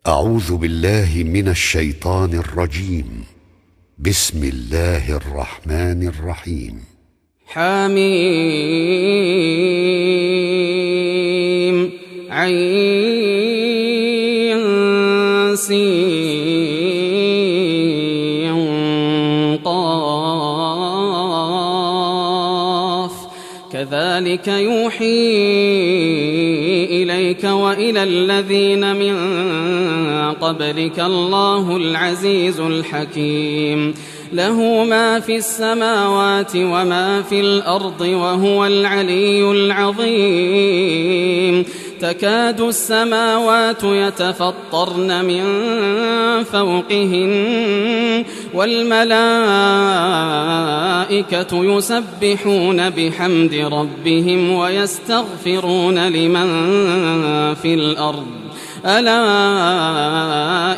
أعوذ بالله من الشيطان الرجيم. بسم الله الرحمن الرحيم. حميم عين سين قاف كذلك يوحي إليك وإلى الذين من قبلك الله العزيز الحكيم. له ما في السماوات وما في الأرض وهو العلي العظيم. تكاد السماوات يتفطرن من فوقهن والملائكة يسبحون بحمد ربهم ويستغفرون لمن في الأرض ألا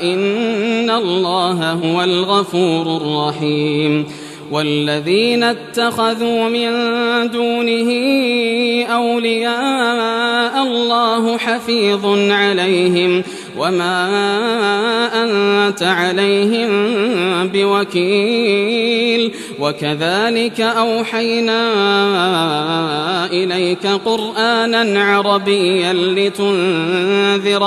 إن الله هو الغفور الرحيم. والذين اتخذوا من دونه أولياء الله حفيظ عليهم وما أنت عليهم بوكيل. وكذلك أوحينا إليك قرآنا عربيا لتنذر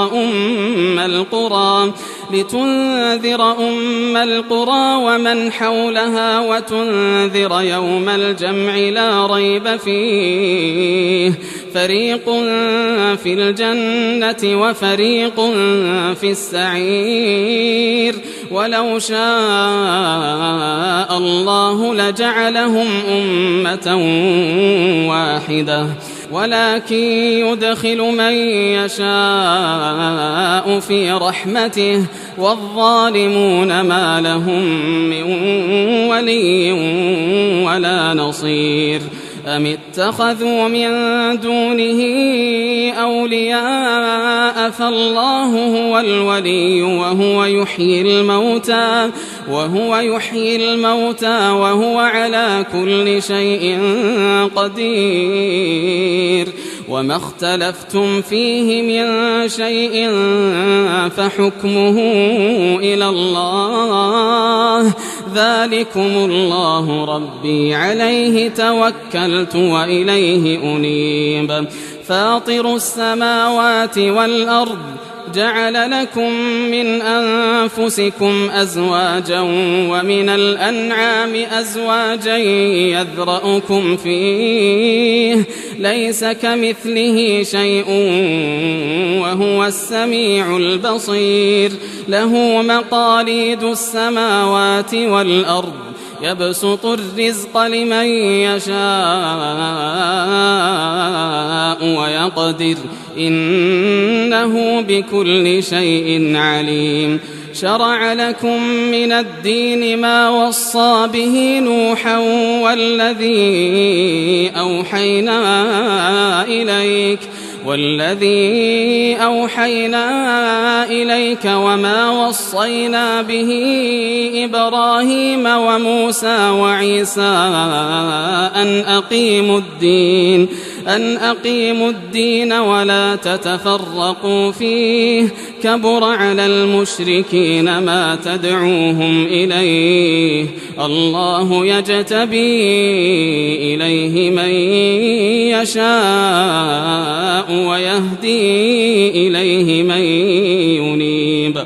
أم القرى ومن حولها وتنذر يوم الجمع لا ريب فيه. فريق في الجنة وفريق في السعير. ولو شاء الله لجعلهم أمة واحدة ولكن يدخل من يشاء في رحمته والظالمون ما لهم من ولي ولا نصير. أم اتخذوا من دونه أولياء فالله هو الولي وهو يحيي الموتى وهو على كل شيء قدير. وما اختلفتم فيه من شيء فحكمه إلى الله ذلكم الله ربي عليه توكلت وإليه أنيب. فاطر السماوات والأرض جعل لكم من أنفسكم أزواجا ومن الأنعام أزواجا يذرأكم فيه ليس كمثله شيء وهو السميع البصير. له مقاليد السماوات والأرض يبسط الرزق لمن يشاء ويقدر إنه بكل شيء عليم. شرع لكم من الدين ما وصى به نوحا والذي أوحينا إليك وما وصينا به إبراهيم وموسى وعيسى أن أقيموا الدين ولا تتفرقوا فيه كبر على المشركين ما تدعوهم إليه. الله يجتبي إليه من يشاء ويهدي إليه من ينيب.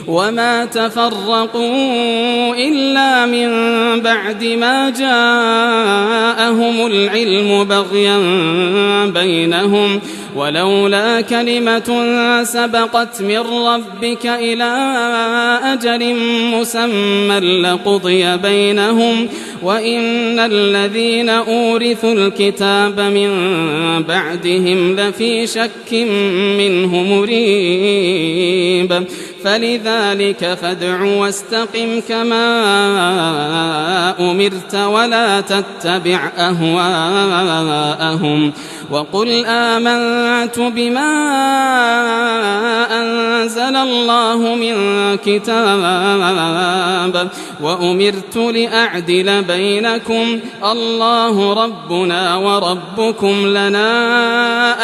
وما تفرقوا إلا من بعد ما جاءهم العلم بغيا بينهم ولولا كلمة سبقت من ربك إلى أجل مسمى لقضي بينهم وإن الذين أورثوا الكتاب من بعدهم لفي شك منه مريب. فلذلك فادع واستقم كما أمرت ولا تتبع أهواءهم وقل آمنت بما أنزل الله من كتاب وأمرت لأعدل بينكم الله ربنا وربكم لنا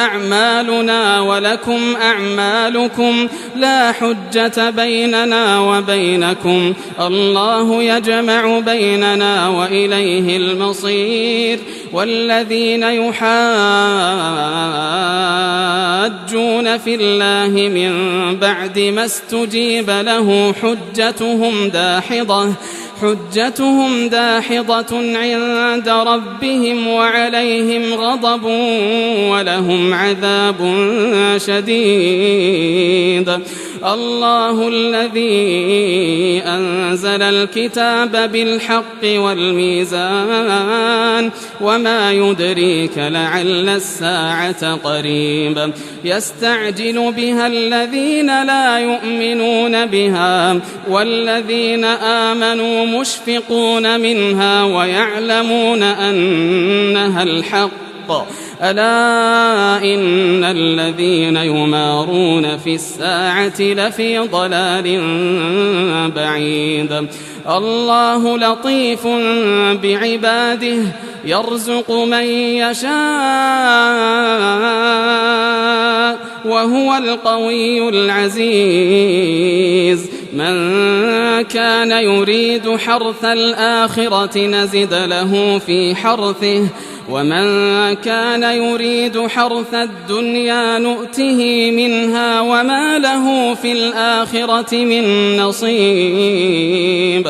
أعمالنا ولكم أعمالكم لا حجة الساعة بيننا وبينكم الله يجمع بيننا وإليه المصير والذين يحاجون في الله من بعد ما استجيب له حجتهم داحضة عند ربهم وعليهم غضب ولهم عذاب شديد الله الذي أنزل الكتاب بالحق والميزان وما يدريك لعل الساعة قريب يستعجل بها الذين لا يؤمنون بها والذين آمنوا مشفقون منها ويعلمون أنها الحق ألا إن الذين يمارون في الساعة لفي ضلال بعيد الله لطيف بعباده يرزق من يشاء وهو القوي العزيز من كان يريد حرث الآخرة نزد له في حرثه ومن كان يريد حرث الدنيا نؤته منها وما له في الآخرة من نصيب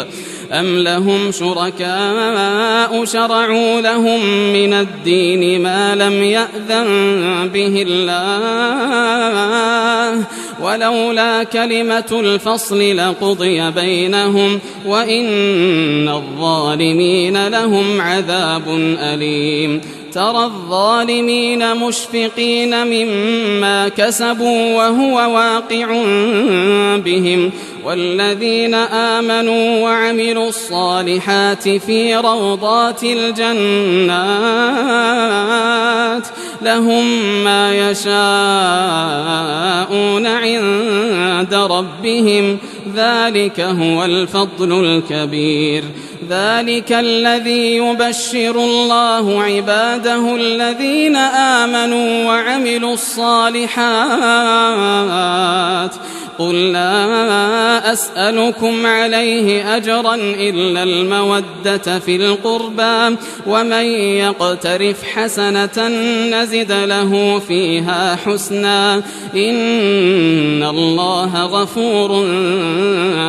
أم لهم شركاء شرعوا لهم من الدين ما لم يأذن به الله ولولا كلمة الفصل لقضي بينهم وإن الظالمين لهم عذاب أليم ترى الظالمين مشفقين مما كسبوا وهو واقع بهم والذين آمنوا وعملوا الصالحات في روضات الجنات لهم ما يشاءون عند ربهم ذلك هو الفضل الكبير ذلك الذي يبشر الله عباده الذين آمنوا وعملوا الصالحات قل لا أسألكم عليه أجرا إلا المودة في القربى ومن يقترف حسنة نزد له فيها حسنا إن الله غفور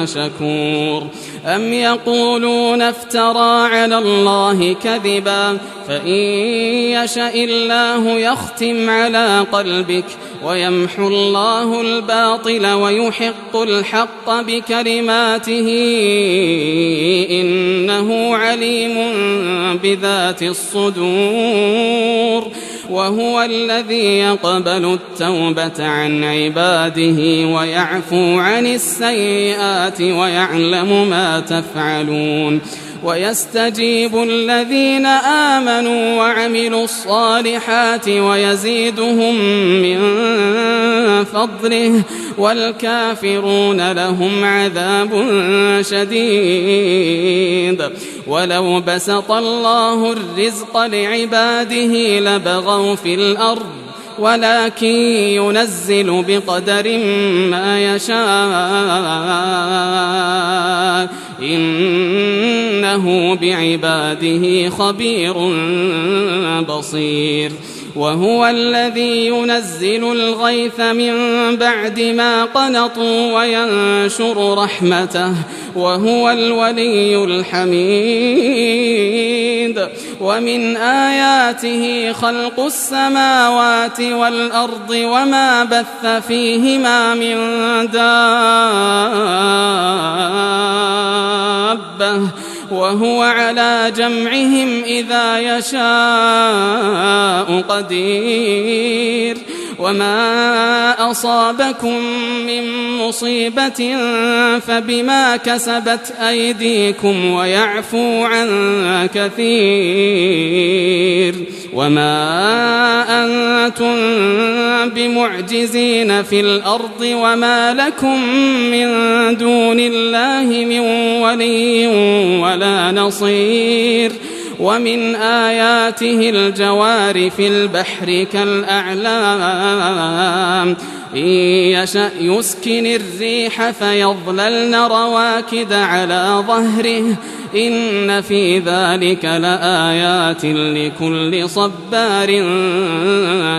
شكور أم يقولون افترى على الله كذبا فإن يشأ الله يختم على قلبك ويمحو الله الباطل ويحق الحق بكلماته إنه عليم بذات الصدور وهو الذي يقبل التوبة عن عباده ويعفو عن السيئات ويعلم ما تفعلون ويستجيب الذين آمنوا وعملوا الصالحات ويزيدهم من فضله والكافرون لهم عذاب شديد ولو بسط الله الرزق لعباده لبغوا في الأرض ولكن ينزل بقدر ما يشاء إنه بعباده خبير بصير وهو الذي ينزل الغيث من بعد ما قنطوا وينشر رحمته وهو الولي الحميد ومن آياته خلق السماوات والأرض وما بث فيهما من دابة وهو على جمعهم إذا يشاء قدير وما أصابكم من مصيبة فبما كسبت أيديكم ويعفو عن كثير وما أنتم بمعجزين في الأرض وما لكم من دون الله من ولي ولا نصير ومن آياته الجوار في البحر كالأعلام إن يشأ يسكن الريح فيظللن رواكد على ظهره إن في ذلك لآيات لكل صبار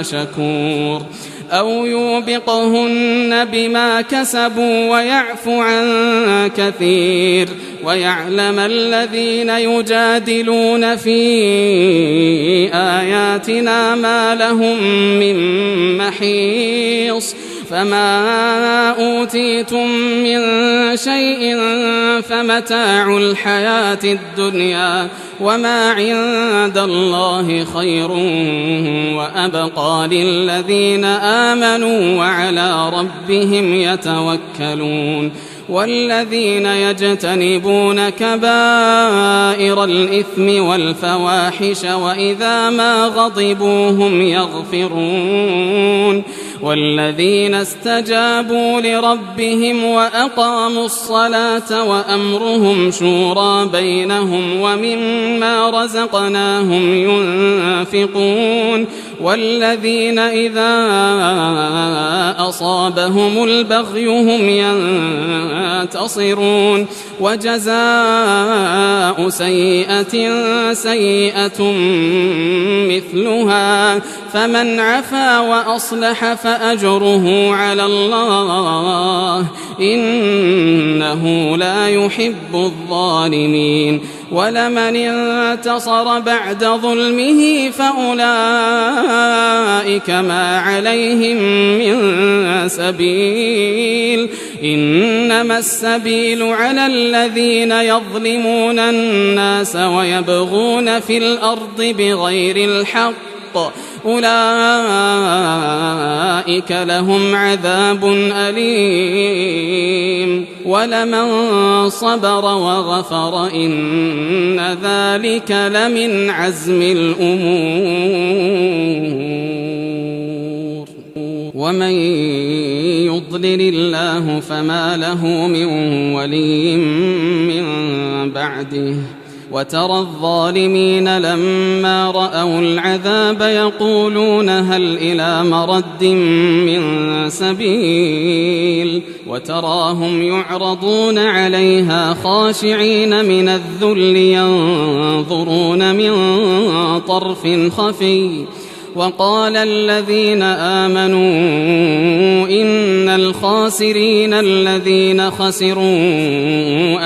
شكور أو يوبقهن بما كسبوا ويعفو عن كثير ويعلم الذين يجادلون في آياتنا ما لهم من محيص فما أوتيتم من شيء فمتاع الحياة الدنيا وما عند الله خير وأبقى للذين آمنوا وعلى ربهم يتوكلون والذين يجتنبون كبائر الإثم والفواحش وإذا ما غضبوا هم يغفرون والذين استجابوا لربهم وأقاموا الصلاة وأمرهم شورى بينهم ومما رزقناهم ينفقون والذين إذا أصابهم البغي هم ينتصرون وجزاء سيئة سيئة مثلها فمن عفا وأصلح فأجره على الله إنه لا يحب الظالمين ولمن انتصر بعد ظلمه فأولئك ما عليهم من سبيل إنما السبيل على الذين يظلمون الناس ويبغون في الأرض بغير الحق أولئك لهم عذاب أليم ولمن صبر وغفر إن ذلك لمن عزم الأمور ومن يضلل الله فما له من ولي من بعده وترى الظالمين لما رأوا العذاب يقولون هل إلى مرد من سبيل وتراهم يعرضون عليها خاشعين من الذل ينظرون من طرف خفي وقال الذين آمنوا إن الخاسرين الذين خسروا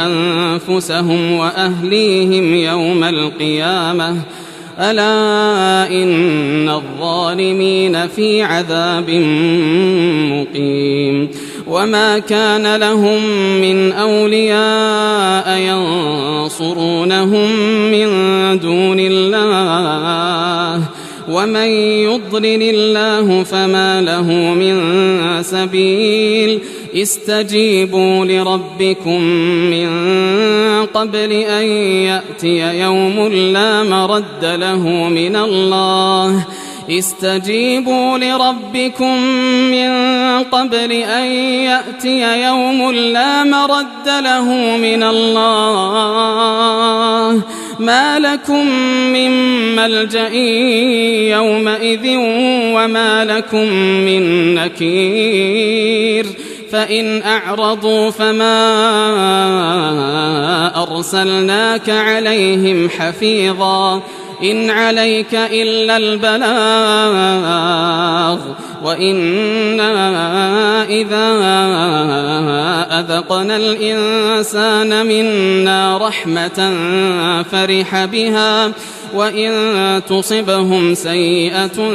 أنفسهم وأهليهم يوم القيامة ألا إن الظالمين في عذاب مقيم وما كان لهم من أولياء ينصرونهم من دون الله ومن يضلل الله فما له من سبيل استجيبوا لربكم من قبل أن يأتي يوم لا مرد له من الله استجيبوا لربكم من قبل أن يأتي يوم لا مرد له من الله ما لكم من ملجأ يومئذ وما لكم من نكير فإن أعرضوا فما أرسلناك عليهم حفيظا إن عليك إلا البلاغ وإنا إذا أذقنا الإنسان منا رحمة فرح بها وإن تصبهم سيئة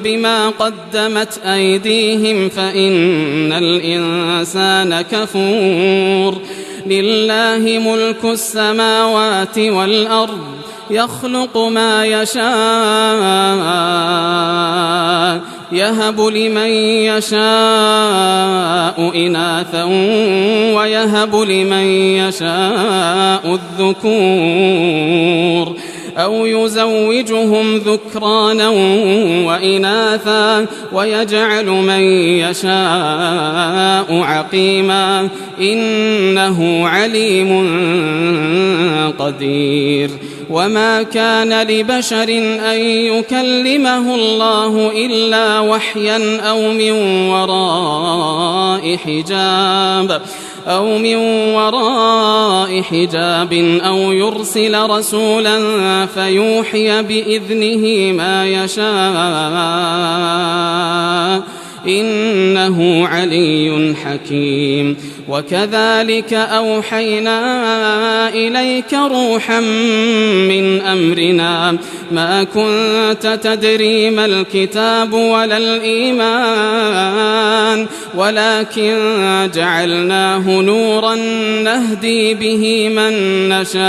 بما قدمت أيديهم فإن الإنسان كفور لله ملك السماوات والأرض يخلق ما يشاء يهب لمن يشاء إناثا ويهب لمن يشاء الذكور أو يزوجهم ذكرانا وإناثا ويجعل من يشاء عقيما إنه عليم قدير وما كان لبشر أن يكلمه الله إلا وحيا أو من وراء حجاب أو يرسل رسولا فيوحي بإذنه ما يشاء إنه علي حكيم. وكذلك أوحينا إليك روحا من أمرنا ما كنت تدري ما الكتاب ولا الإيمان ولكن جعلناه نورا نهدي به من نشاء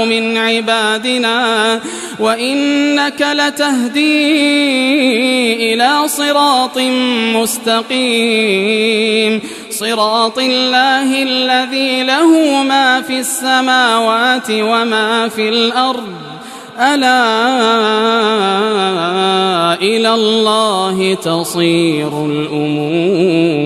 من عبادنا وإنك لتهدي إلى صراط مستقيم صراط الله الذي له ما في السماوات وما في الأرض ألا إلى الله تصير الأمور.